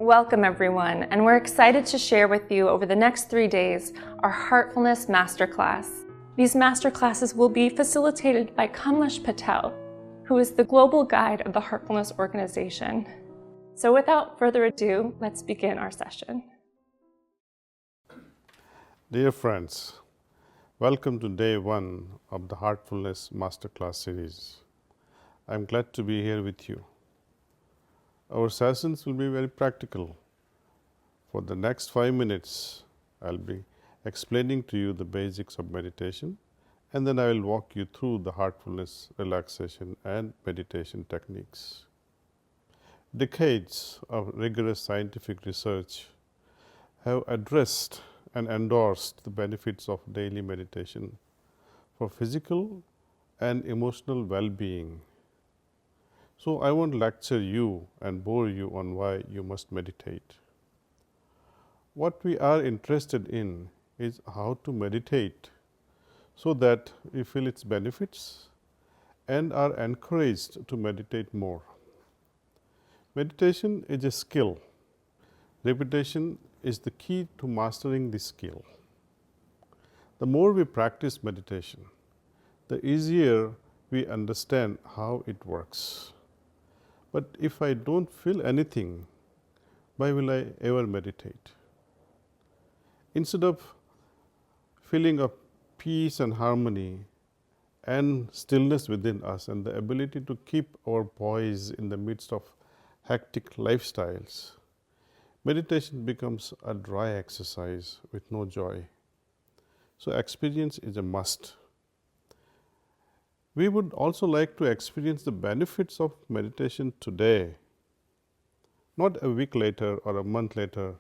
Welcome everyone, and we're excited to share with you over the next 3 days our Heartfulness Masterclass. These masterclasses will be facilitated by Kamlesh Patel, who is the global guide of the Heartfulness organization. So without further ado, let's begin our session. Dear friends, welcome to day 1 of the Heartfulness Masterclass series. I'm glad to be here with you. Our sessions will be very practical. For the next 5 minutes, I'll be explaining to you the basics of meditation, and then I will walk you through the heartfulness, relaxation, and meditation techniques. Decades of rigorous scientific research have addressed and endorsed the benefits of daily meditation for physical and emotional well-being. So I won't lecture you and bore you on why you must meditate. What we are interested in is how to meditate so that we feel its benefits and are encouraged to meditate more. Meditation is a skill. Repetition is the key to mastering this skill. The more we practice meditation, the easier we understand how it works. But if I don't feel anything, why will I ever meditate? Instead of feeling of peace and harmony and stillness within us and the ability to keep our poise in the midst of hectic lifestyles, meditation becomes a dry exercise with no joy. So experience is a must. We would also like to experience the benefits of meditation today, not a week later or a month later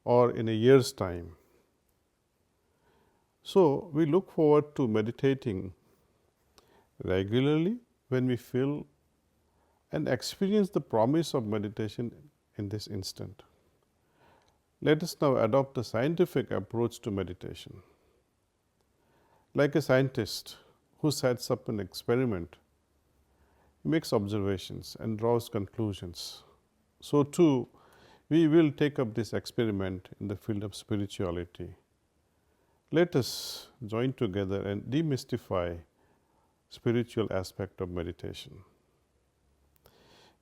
or in a year's time. So we look forward to meditating regularly when we feel and experience the promise of meditation in this instant. Let us now adopt a scientific approach to meditation. Like a scientist who sets up an experiment, makes observations and draws conclusions, so too we will take up this experiment in the field of spirituality. Let us join together and demystify spiritual aspect of meditation.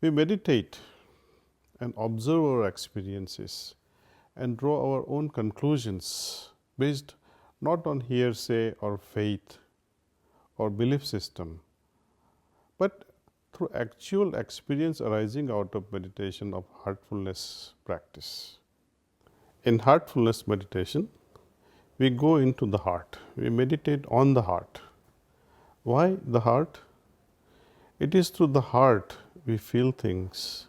We meditate and observe our experiences and draw our own conclusions based not on hearsay or faith or belief system, but through actual experience arising out of meditation of heartfulness practice. In heartfulness meditation, we go into the heart. We meditate on the heart. Why the heart? It is through the heart we feel things.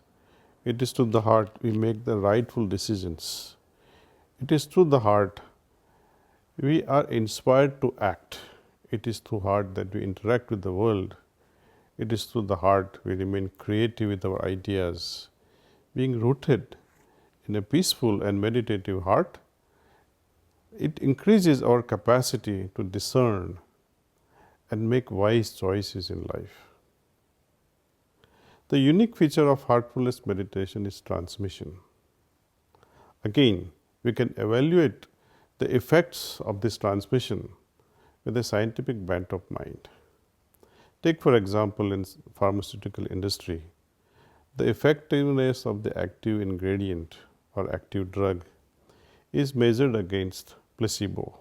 It is through the heart we make the rightful decisions. It is through the heart we are inspired to act. It is through heart that we interact with the world. It is through the heart we remain creative with our ideas. Being rooted in a peaceful and meditative heart, it increases our capacity to discern and make wise choices in life. The unique feature of heartfulness meditation is transmission. Again, we can evaluate the effects of this transmission with a scientific bent of mind. Take for example in pharmaceutical industry, the effectiveness of the active ingredient or active drug is measured against placebo.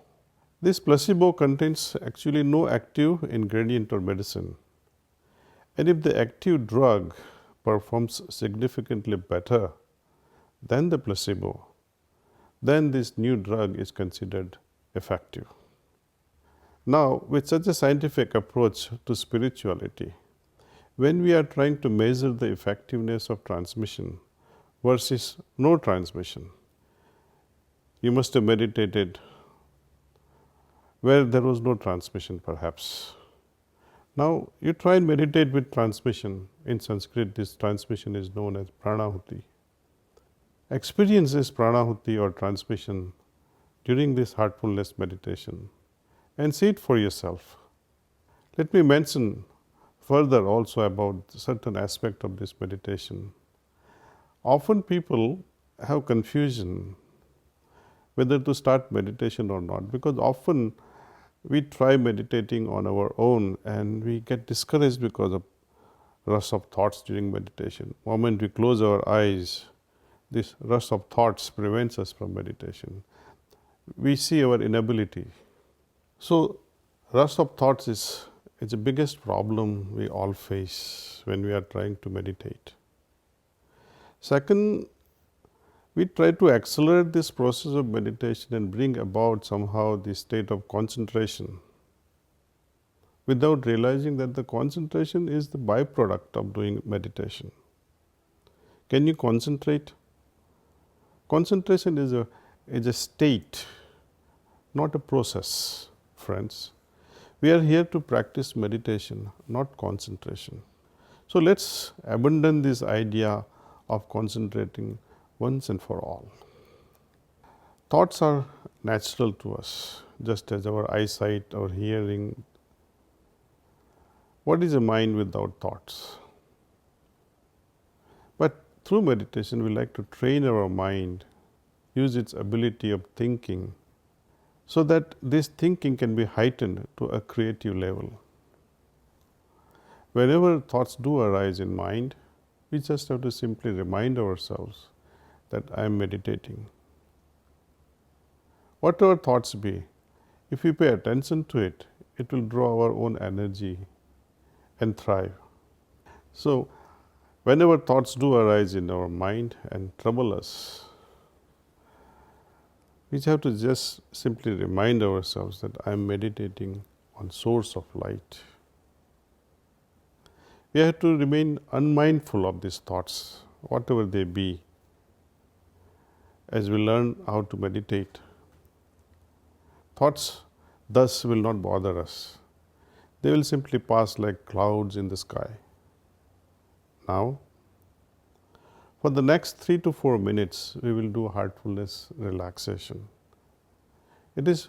This placebo contains actually no active ingredient or medicine. And if the active drug performs significantly better than the placebo, then this new drug is considered effective. Now, with such a scientific approach to spirituality, when we are trying to measure the effectiveness of transmission versus no transmission, you must have meditated where there was no transmission perhaps. Now, you try and meditate with transmission. In Sanskrit, this transmission is known as pranahuti. Experience this pranahuti or transmission during this heartfulness meditation and see it for yourself. Let me mention further also about certain aspect of this meditation. Often people have confusion whether to start meditation or not, because often we try meditating on our own and we get discouraged because of rush of thoughts during meditation. The moment we close our eyes, this rush of thoughts prevents us from meditation. We see our inability. So, rush of thoughts is the biggest problem we all face when we are trying to meditate. Second, we try to accelerate this process of meditation and bring about somehow the state of concentration without realizing that the concentration is the byproduct of doing meditation. Can you concentrate? Concentration is a state, not a process, friends. We are here to practice meditation, not concentration. So let's abandon this idea of concentrating once and for all. Thoughts are natural to us, just as our eyesight, our hearing. What is a mind without thoughts? But through meditation, we like to train our mind, use its ability of thinking, so that this thinking can be heightened to a creative level. Whenever thoughts do arise in mind, we just have to simply remind ourselves that I am meditating. Whatever thoughts be, if we pay attention to it, it will draw our own energy and thrive. So, whenever thoughts do arise in our mind and trouble us, we have to just simply remind ourselves that I am meditating on source of light. We have to remain unmindful of these thoughts, whatever they be, as we learn how to meditate. Thoughts thus will not bother us. They will simply pass like clouds in the sky. Now, for the next 3 to 4 minutes, we will do heartfulness relaxation. It is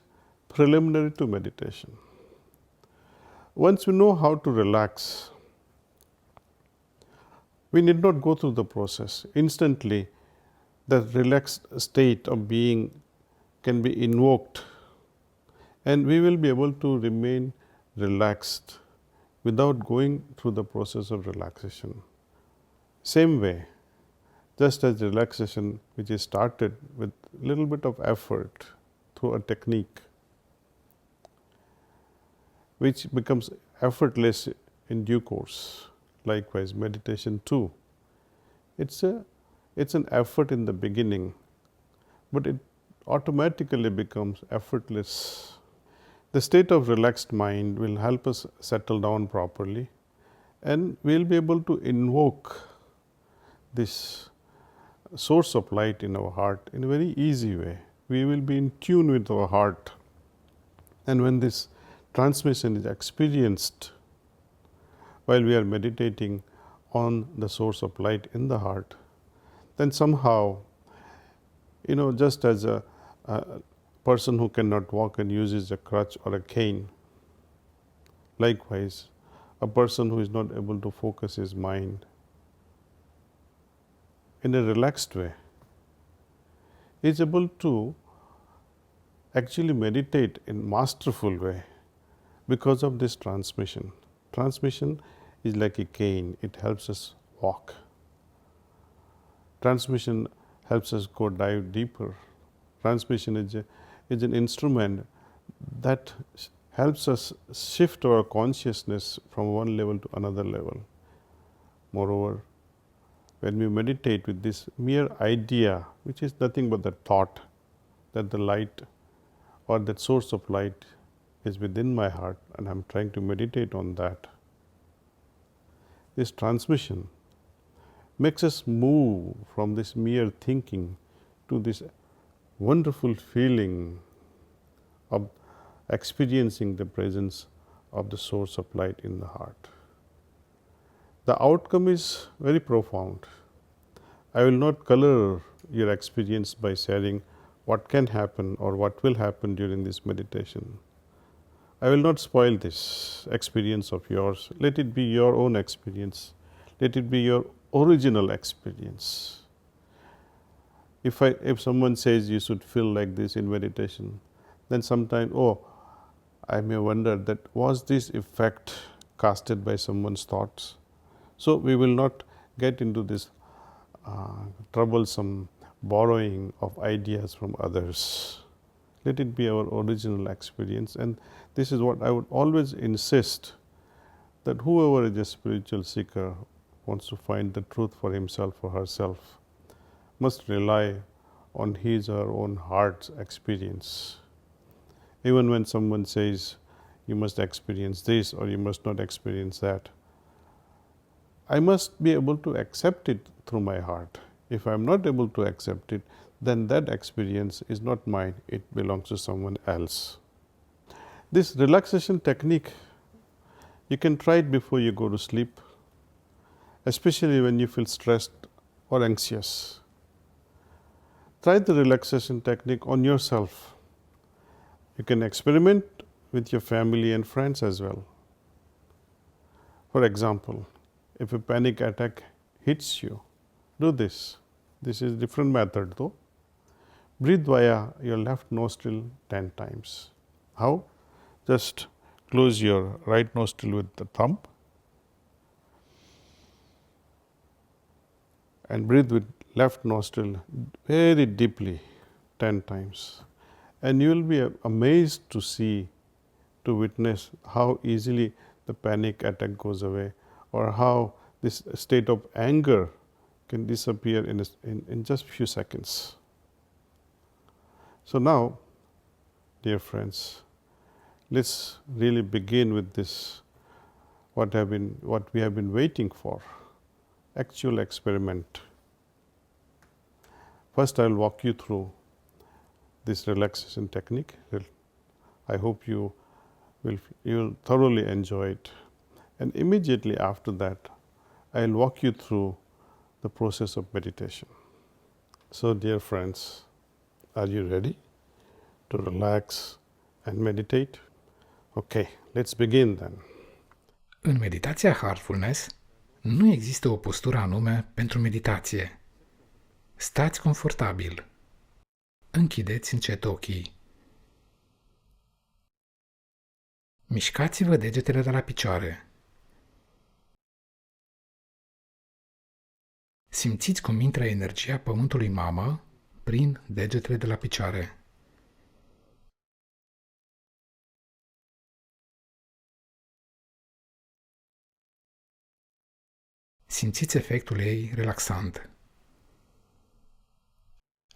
preliminary to meditation. Once we know how to relax, we need not go through the process. Instantly, the relaxed state of being can be invoked, and we will be able to remain relaxed without going through the process of relaxation. Same way, just as relaxation which is started with a little bit of effort through a technique, which becomes effortless in due course. Likewise, meditation too. It's an effort in the beginning, but it automatically becomes effortless. The state of relaxed mind will help us settle down properly, and we will be able to invoke this source of light in our heart in a very easy way. We will be in tune with our heart, and when this transmission is experienced while we are meditating on the source of light in the heart, then somehow, just as a person who cannot walk and uses a crutch or a cane, likewise, a person who is not able to focus his mind in a relaxed way is able to actually meditate in masterful way because of this transmission. Transmission is like a cane, it helps us walk. Transmission helps us go dive deeper. Transmission is an instrument that helps us shift our consciousness from one level to another level. Moreover, when we meditate with this mere idea, which is nothing but the thought that the light or that source of light is within my heart and I am trying to meditate on that, this transmission makes us move from this mere thinking to this wonderful feeling of experiencing the presence of the source of light in the heart. The outcome is very profound. I will not color your experience by sharing what can happen or what will happen during this meditation. I will not spoil this experience of yours. Let it be your own experience. Let it be your original experience. If someone says you should feel like this in meditation, then sometimes, I may wonder that was this effect casted by someone's thoughts? So we will not get into this troublesome borrowing of ideas from others. Let it be our original experience, and this is what I would always insist, that whoever is a spiritual seeker wants to find the truth for himself or herself must rely on his or her own heart's experience. Even when someone says you must experience this or you must not experience that, I must be able to accept it through my heart. If I am not able to accept it, then that experience is not mine, it belongs to someone else. This relaxation technique, you can try it before you go to sleep, especially when you feel stressed or anxious. Try the relaxation technique on yourself. You can experiment with your family and friends as well. For example, if a panic attack hits you, do this. This is a different method though. Breathe via your left nostril 10 times. How? Just close your right nostril with the thumb and breathe with left nostril very deeply 10 times. And you will be amazed to witness how easily the panic attack goes away, or how this state of anger can disappear in just few seconds. So now, dear friends, let's really begin with this, what we have been waiting for, actual experiment. First, I will walk you through this relaxation technique. I hope you will thoroughly enjoy it. And immediately after that, I will walk you through the process of meditation. So, dear friends, are you ready to relax and meditate? Okay, let's begin then. În meditația Heartfulness nu există o postură anume pentru meditație. Stați confortabil. Închideți încet ochii. Mișcați-vă degetele de la picioare. Simțiți cum intră energia pământului mamă prin degetele de la picioare. Simțiți efectul ei relaxant.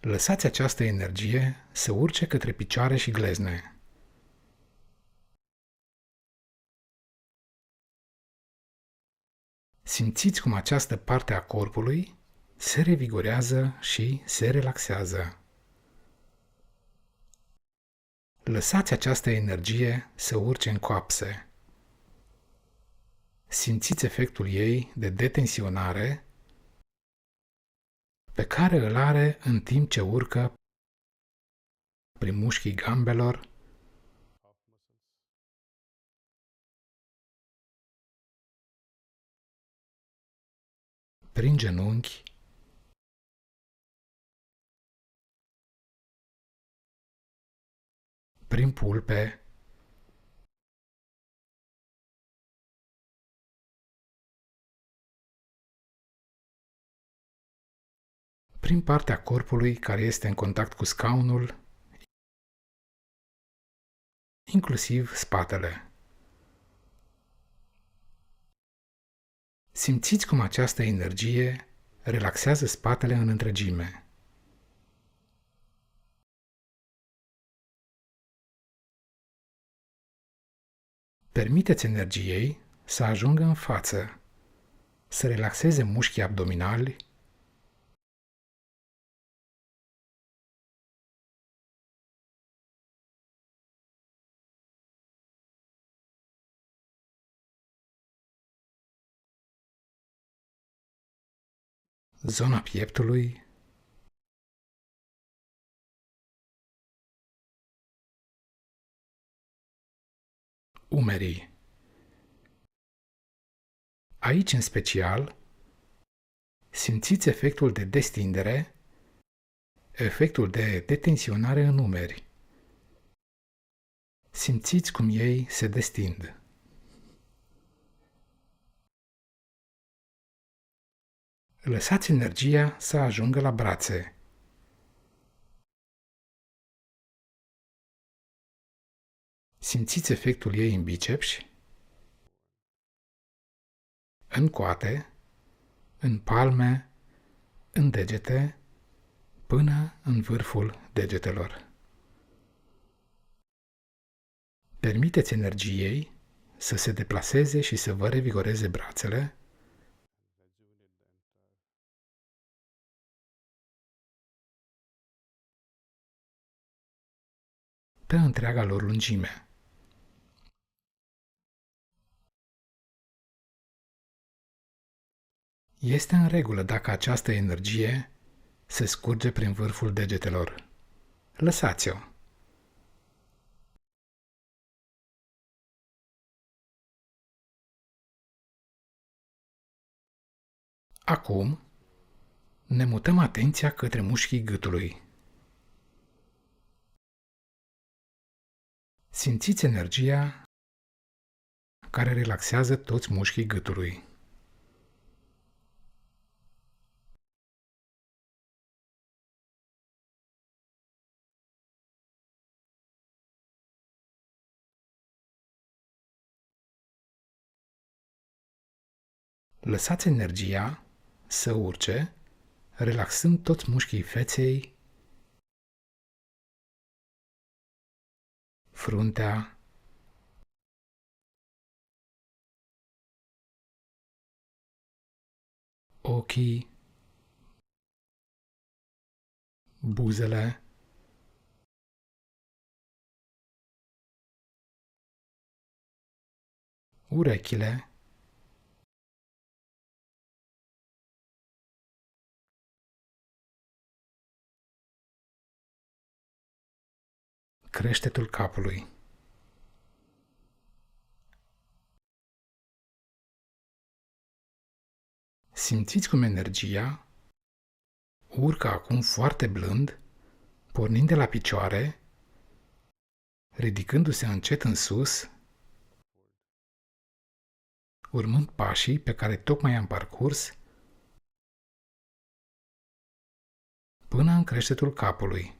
Lăsați această energie să urce către picioare și glezne. Simțiți cum această parte a corpului se revigorează și se relaxează. Lăsați această energie să urce în coapse. Simțiți efectul ei de detensionare pe care îl are în timp ce urcă prin mușchii gambelor, prin genunchi, prin pulpe, prin partea corpului care este în contact cu scaunul, inclusiv spatele. Simțiți cum această energie relaxează spatele în întregime. Permiteți energiei să ajungă în față, să relaxeze mușchii abdominali, zona pieptului, umerii. Aici, în special, simțiți efectul de destindere efectul de detensionare în umeri. Simțiți cum ei se destind. Lăsați energia să ajungă la brațe. Simțiți efectul ei în bicepsi, în coate, în palme, în degete, până în vârful degetelor. Permiteți energiei să se deplaseze și să vă revigoreze brațele, pe întreaga lor lungime. Este în regulă dacă această energie se scurge prin vârful degetelor. Lăsați-o. Acum ne mutăm atenția către mușchii gâtului. Simțiți energia care relaxează toți mușchii gâtului. Lăsați energia să urce, relaxând toți mușchii feței, fruntea, ochii, buzele, urechile, creștetul capului. Simțiți cum energia urcă acum foarte blând, pornind de la picioare, ridicându-se încet în sus, urmând pașii pe care tocmai am parcurs, până în creștetul capului.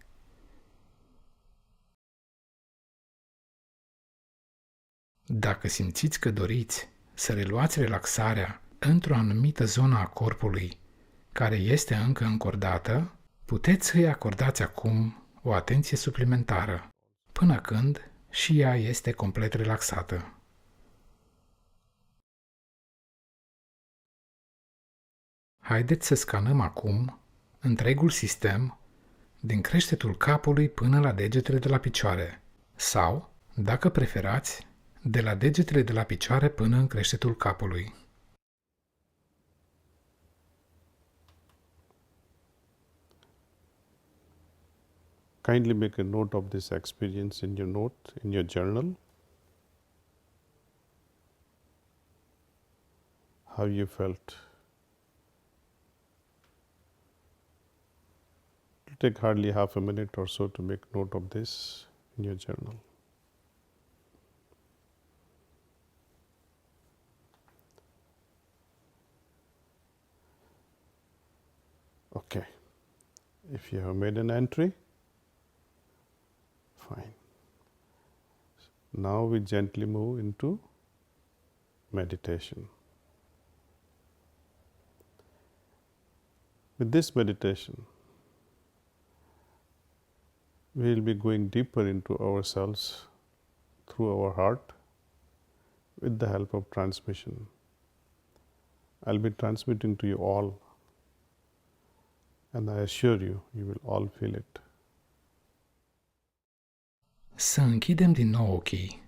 Dacă simțiți că doriți să reluați relaxarea într-o anumită zonă a corpului care este încă încordată, puteți să-i acordați acum o atenție suplimentară, până când și ea este complet relaxată. Haideți să scanăm acum întregul sistem din creștetul capului până la degetele de la picioare sau, dacă preferați, de la degetele de la picioare până în creștetul capului. Kindly make a note of this experience in your journal. How you felt. It will take hardly half a minute or so to make note of this in your journal. Okay. If you have made an entry, fine. Now we gently move into meditation. With this meditation, we will be going deeper into ourselves through our heart with the help of transmission. I'll be transmitting to you all, and I assure you, you will all feel it. Să închidem din nou ochii.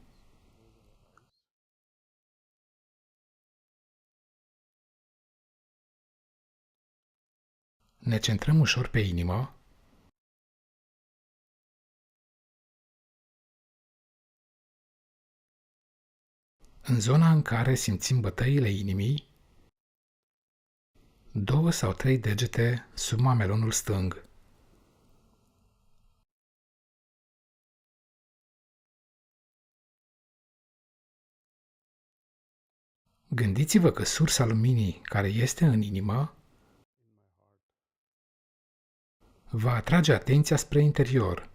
Ne centrăm ușor pe inimă. În zona în care simțim bătăile inimii, 2 sau 3 degete sub mamelonul stâng. Gândiți-vă că sursa luminii care este în inimă va atrage atenția spre interior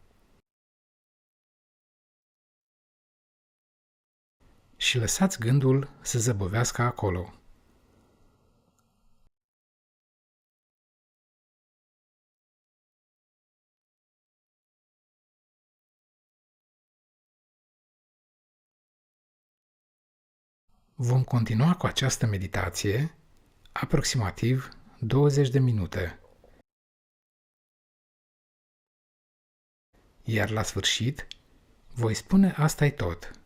și lăsați gândul să zăbovească acolo. Vom continua cu această meditație aproximativ 20 de minute. Iar la sfârșit, voi spune asta-i tot.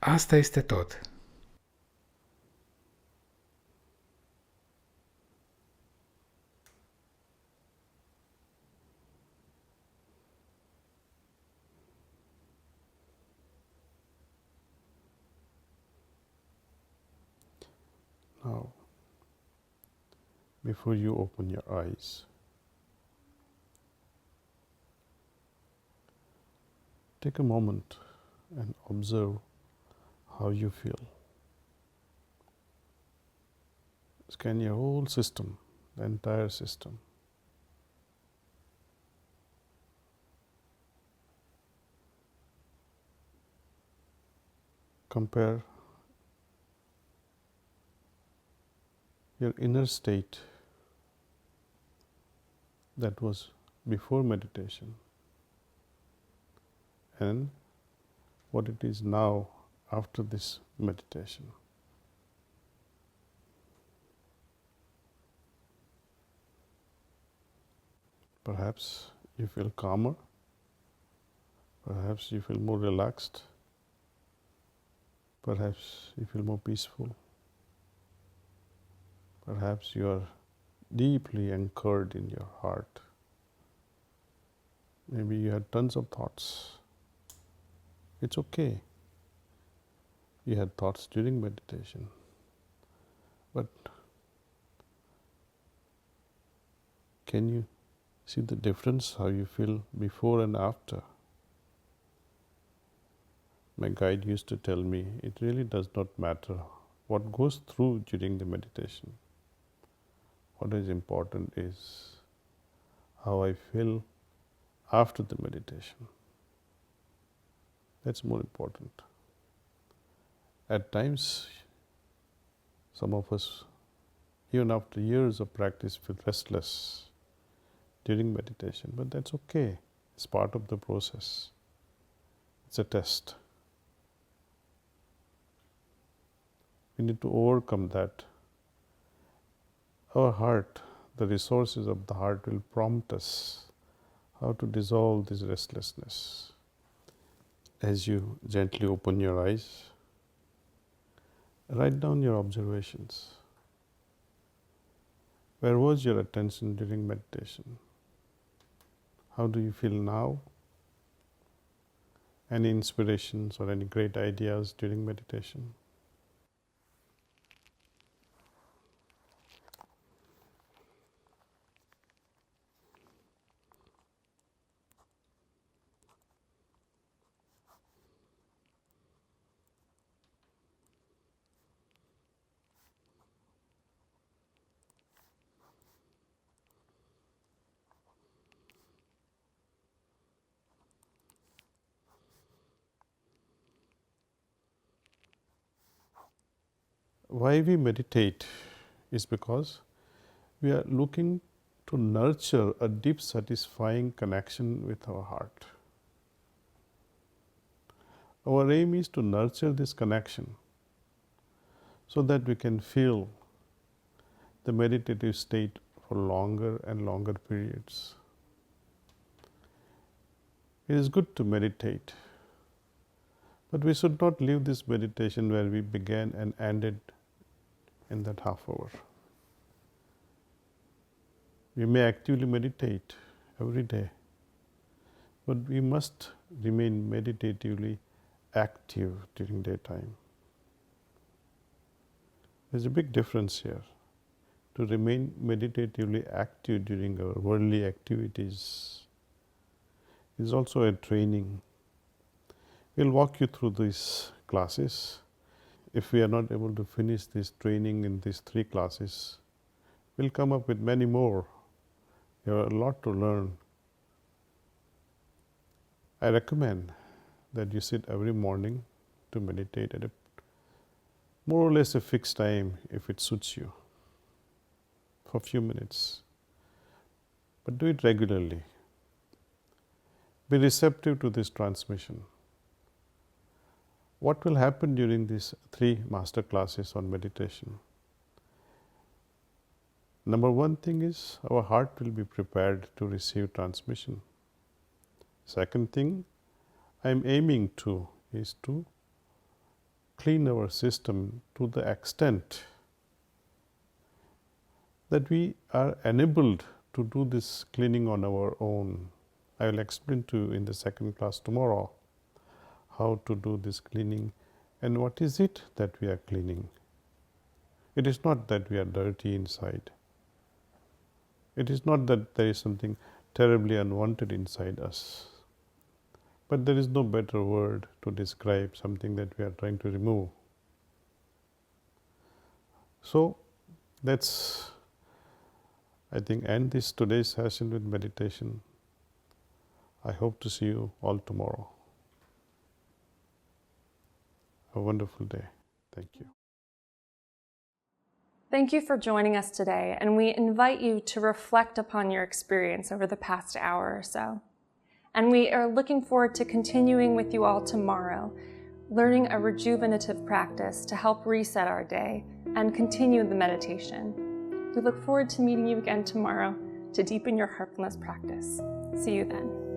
Asta este tot. Now, before you open your eyes, take a moment and observe how you feel. Scan your whole system, the entire system. Compare your inner state that was before meditation and what it is now after this meditation. Perhaps you feel calmer, perhaps you feel more relaxed, perhaps you feel more peaceful, perhaps you are deeply anchored in your heart. Maybe you had tons of thoughts. It's okay. You had thoughts during meditation, but can you see the difference, how you feel before and after? My guide used to tell me, it really does not matter what goes through during the meditation. What is important is how I feel after the meditation. That's more important. At times, some of us, even after years of practice, feel restless during meditation, but that's okay. It's part of the process. It's a test. We need to overcome that. Our heart, the resources of the heart will prompt us how to dissolve this restlessness. As you gently open your eyes, write down your observations. Where was your attention during meditation? How do you feel now? Any inspirations or any great ideas during meditation? Why we meditate is because we are looking to nurture a deep, satisfying connection with our heart. Our aim is to nurture this connection so that we can feel the meditative state for longer and longer periods. It is good to meditate, but we should not leave this meditation where we began and ended in that half hour. We may actively meditate every day, but we must remain meditatively active during daytime. There's a big difference here. To remain meditatively active during our worldly activities is also a training. We'll walk you through these classes. If we are not able to finish this training in these 3 classes, we'll come up with many more. There are a lot to learn. I recommend that you sit every morning to meditate at a more or less a fixed time if it suits you, for a few minutes. But do it regularly. Be receptive to this transmission. What will happen during these 3 master classes on meditation? Number 1 thing is our heart will be prepared to receive transmission. Second thing I am aiming to is to clean our system to the extent that we are enabled to do this cleaning on our own. I will explain to you in the second class tomorrow how to do this cleaning and what is it that we are cleaning. It is not that we are dirty inside. It is not that there is something terribly unwanted inside us. But there is no better word to describe something that we are trying to remove. So let's, I think, end this today's session with meditation. I hope to see you all tomorrow. A wonderful day. Thank you. Thank you for joining us today, and we invite you to reflect upon your experience over the past hour or so. And we are looking forward to continuing with you all tomorrow, learning a rejuvenative practice to help reset our day and continue the meditation. We look forward to meeting you again tomorrow to deepen your heartfulness practice. See you then.